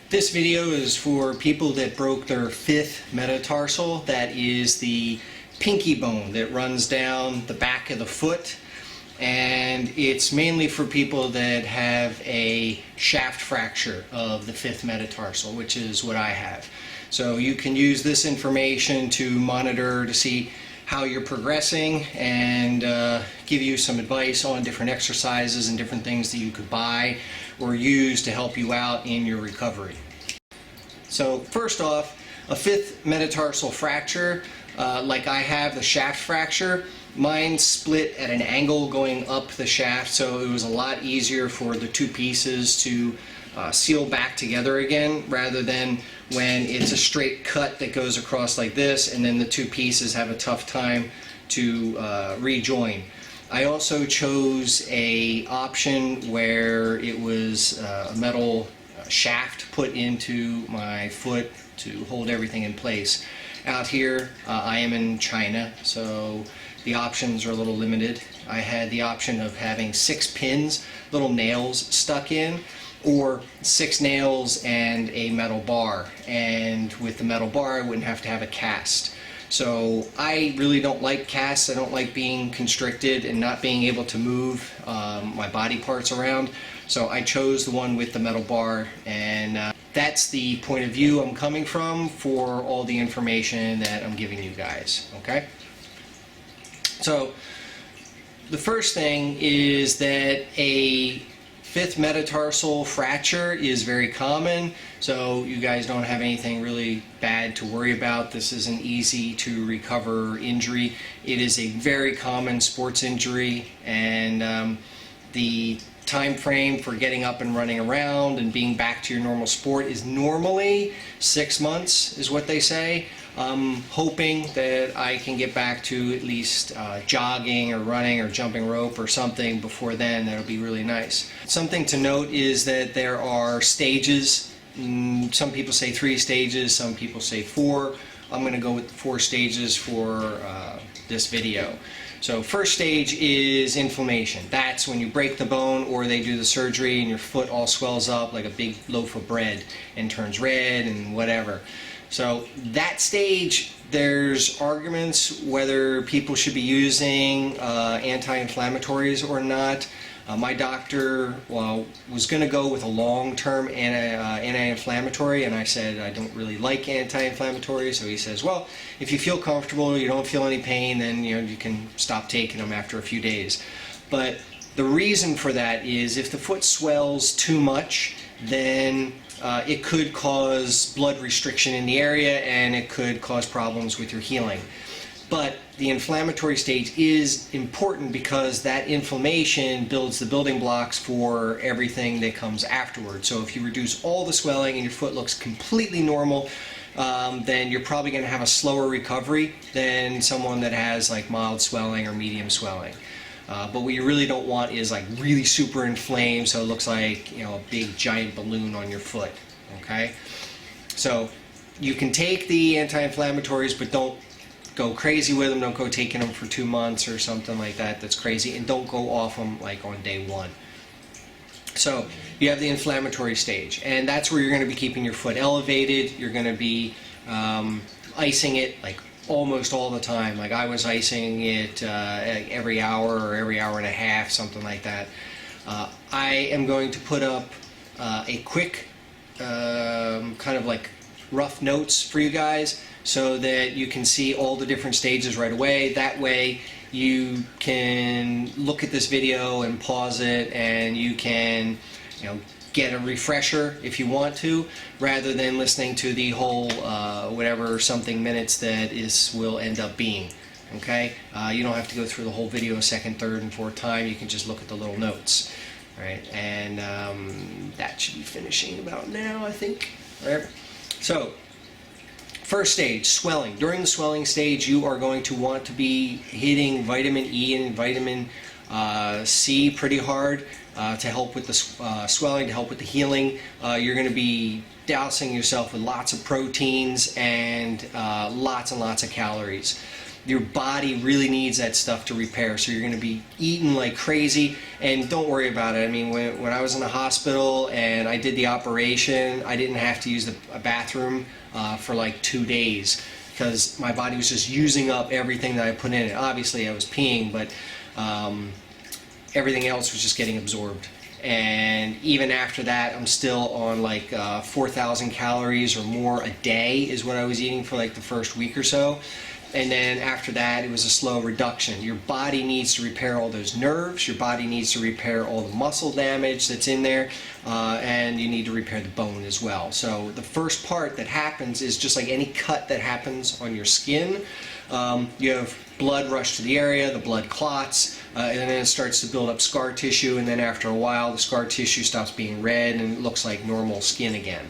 This video is for people that broke their fifth metatarsal. That is the pinky bone that runs down the back of the foot, and it's mainly for people that have a shaft fracture of the fifth metatarsal, which is what I have. So you can use this information to monitor to see how you're progressing and give you some advice on different exercises and different things that you could buy or use to help you out in your recovery. So first off, a fifth metatarsal fracture, like I have the shaft fracture, mine split at an angle going up the shaft, so it was a lot easier for the two pieces to seal back together again, rather than when it's a straight cut that goes across like this and then the two pieces have a tough time to rejoin. I also chose a option where it was a metal shaft put into my foot to hold everything in place. Out here I am in China, so the options are a little limited. I had the option of having 6 pins, little nails stuck in, or 6 nails and a metal bar, and with the metal bar I wouldn't have to have a cast. So I really don't like casts. I don't like being constricted and not being able to move my body parts around. So I chose the one with the metal bar, and that's the point of view I'm coming from for all the information that I'm giving you guys, okay? So the first thing is that a fifth metatarsal fracture is very common, so you guys don't have anything really bad to worry about. This is an easy to recover injury. It is a very common sports injury, and the time frame for getting up and running around and being back to your normal sport is normally 6 months is what they say. I'm hoping that I can get back to at least jogging or running or jumping rope or something before then. That'll be really nice. Something to note is that there are stages. Some people say 3 stages, some people say 4. I'm going to go with 4 stages for this video. So first stage is inflammation. That's when you break the bone or they do the surgery and your foot all swells up like a big loaf of bread and turns red and whatever. So that stage, there's arguments whether people should be using anti-inflammatories or not. My doctor was going to go with a long-term anti-inflammatory, and I said I don't really like anti-inflammatories. So he says, well, if you feel comfortable, you don't feel any pain, then you can stop taking them after a few days. But the reason for that is if the foot swells too much, then it could cause blood restriction in the area, and it could cause problems with your healing. But the inflammatory stage is important because that inflammation builds the building blocks for everything that comes afterwards. So if you reduce all the swelling and your foot looks completely normal, then you're probably going to have a slower recovery than someone that has like mild swelling or medium swelling. But what you really don't want is like really super inflamed, so it looks like a big giant balloon on your foot. Okay, so you can take the anti-inflammatories, but don't go crazy with them. Don't go taking them for 2 months or something like that. That's crazy, and don't go off them like on day 1. So you have the inflammatory stage, and that's where you're going to be keeping your foot elevated. You're going to be icing it like almost all the time. Like I was icing it every hour or every hour and a half, something like that. I am going to put up a quick kind of like rough notes for you guys so that you can see all the different stages right away. That way you can look at this video and pause it, and you can get a refresher if you want to, rather than listening to the whole whatever something minutes that will end up being. Okay, you don't have to go through the whole video a second, third, and fourth time. You can just look at the little notes, right? And that should be finishing about now, I think. All right. So first stage, swelling. During the swelling stage, you are going to want to be hitting vitamin E and vitamin C pretty hard to help with the swelling, to help with the healing. You're going to be dousing yourself with lots of proteins and lots of calories. your body really needs that stuff to repair. So you're going to be eating like crazy, and don't worry about it. I mean, when I was in the hospital and I did the operation, I didn't have to use a bathroom for like 2 days because my body was just using up everything that I put in it. Obviously I was peeing, but everything else was just getting absorbed. And even after that, I'm still on like 4,000 calories or more a day is what I was eating for like the first week or so. And then after that, it was a slow reduction. Your body needs to repair all those nerves. Your body needs to repair all the muscle damage that's in there. And you need to repair the bone as well. So the first part that happens is just like any cut that happens on your skin. You have blood rush to the area, the blood clots, and then it starts to build up scar tissue, and then after a while the scar tissue stops being red and it looks like normal skin again.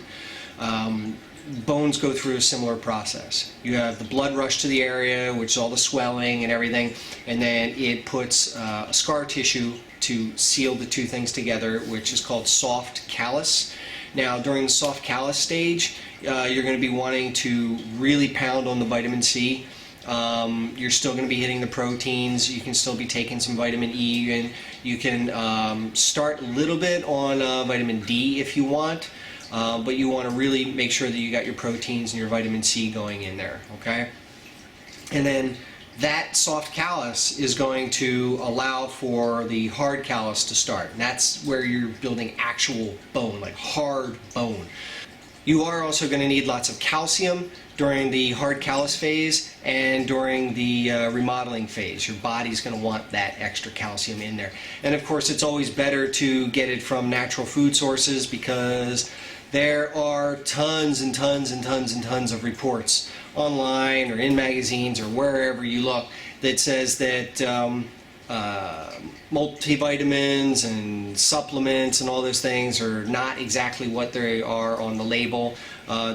Bones go through a similar process. You have the blood rush to the area, which is all the swelling and everything, and then it puts scar tissue to seal the two things together, which is called soft callus. Now, during the soft callus stage, you're going to be wanting to really pound on the vitamin C. You're still going to be hitting the proteins. You can still be taking some vitamin E, and you can start a little bit on vitamin D if you want. But you want to really make sure that you got your proteins and your vitamin C going in there, okay? And then that soft callus is going to allow for the hard callus to start. And that's where you're building actual bone, like hard bone. You are also going to need lots of calcium during the hard callus phase and during the remodeling phase. Your body's going to want that extra calcium in there. And of course, it's always better to get it from natural food sources because there are tons and tons and tons and tons of reports online or in magazines or wherever you look that says that multivitamins and supplements and all those things are not exactly what they are on the label.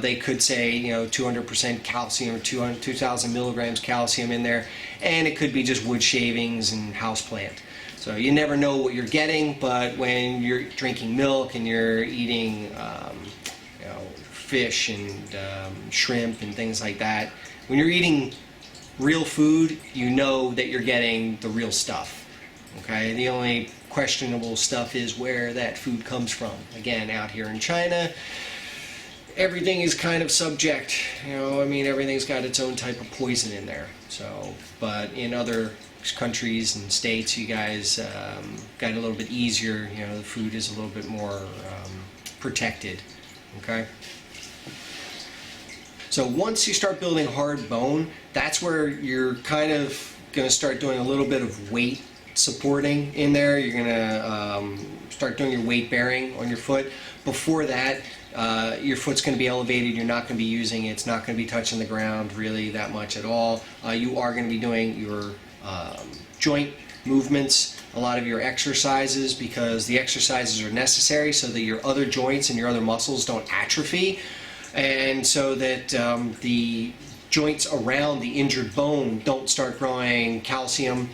They could say, you know, 200% calcium or 2,000 milligrams calcium in there, and it could be just wood shavings and houseplant. So you never know what you're getting, but when you're drinking milk and you're eating you know, fish and shrimp and things like that, when you're eating real food, you know that you're getting the real stuff. Okay, the only questionable stuff is where that food comes from. Again, out here in China, everything is kind of subject. You know, I mean, everything's got its own type of poison in there. So, but in other countries and states, you guys got it a little bit easier. You know, the food is a little bit more protected. Okay. So once you start building hard bone, that's where you're kind of going to start doing a little bit of weight supporting in there. You're going to start doing your weight bearing on your foot. Before that, your foot's going to be elevated. You're not going to be using it. It's not going to be touching the ground really that much at all. You are going to be doing your joint movements, a lot of your exercises, because the exercises are necessary so that your other joints and your other muscles don't atrophy, and so that the joints around the injured bone don't start growing calcium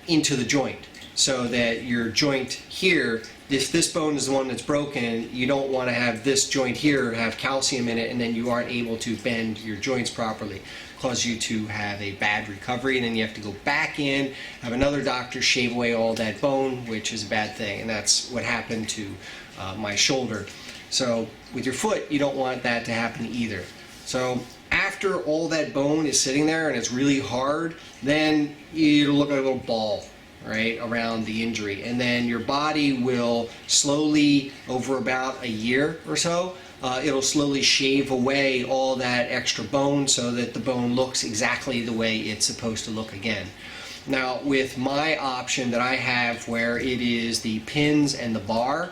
into the joint, so that your joint here, if this bone is the one that's broken, you don't want to have this joint here have calcium in it and then you aren't able to bend your joints properly. Cause you to have a bad recovery, and then you have to go back in, have another doctor shave away all that bone, which is a bad thing, and that's what happened to my shoulder. So with your foot, you don't want that to happen either. So after all that bone is sitting there and it's really hard, then you look like a little ball, right, around the injury, and then your body will slowly, over about a year or so, it'll slowly shave away all that extra bone so that the bone looks exactly the way it's supposed to look again. Now, with my option that I have where it is the pins and the bar,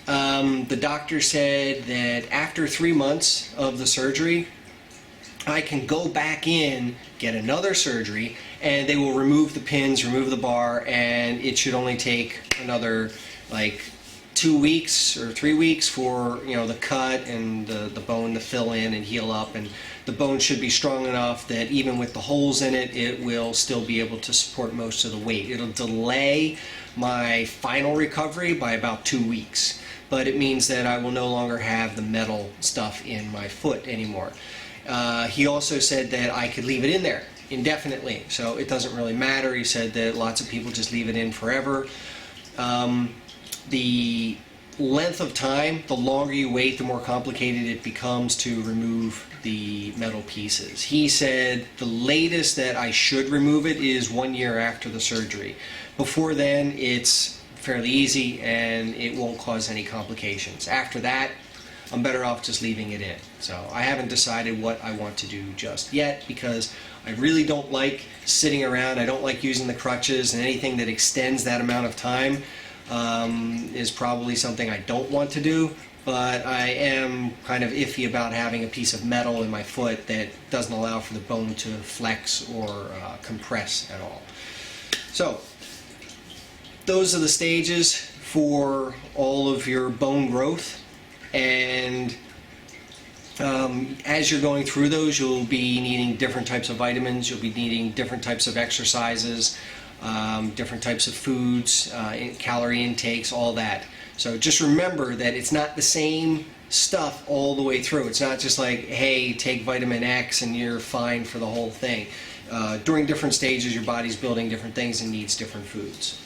the doctor said that after 3 months of the surgery, I can go back in, get another surgery, and they will remove the pins, remove the bar, and it should only take another like 2 weeks or 3 weeks for, you know, the cut and the bone to fill in and heal up, and the bone should be strong enough that even with the holes in it, it will still be able to support most of the weight. It'll delay my final recovery by about 2 weeks, but it means that I will no longer have the metal stuff in my foot anymore. He also said that I could leave it in there indefinitely, so it doesn't really matter. He said that lots of people just leave it in forever. The length of time, the longer you wait, the more complicated it becomes to remove the metal pieces. He said the latest that I should remove it is 1 year after the surgery. Before then, it's fairly easy and it won't cause any complications. After that, I'm better off just leaving it in. So I haven't decided what I want to do just yet, because I really don't like sitting around. I don't like using the crutches, and anything that extends that amount of time is probably something I don't want to do. But I am kind of iffy about having a piece of metal in my foot that doesn't allow for the bone to flex or compress at all. So those are the stages for all of your bone growth, and as you're going through those, you'll be needing different types of vitamins, you'll be needing different types of exercises, different types of foods, calorie intakes, all that. So just remember that it's not the same stuff all the way through. It's not just like, hey, take vitamin X and you're fine for the whole thing. During different stages, your body's building different things and needs different foods.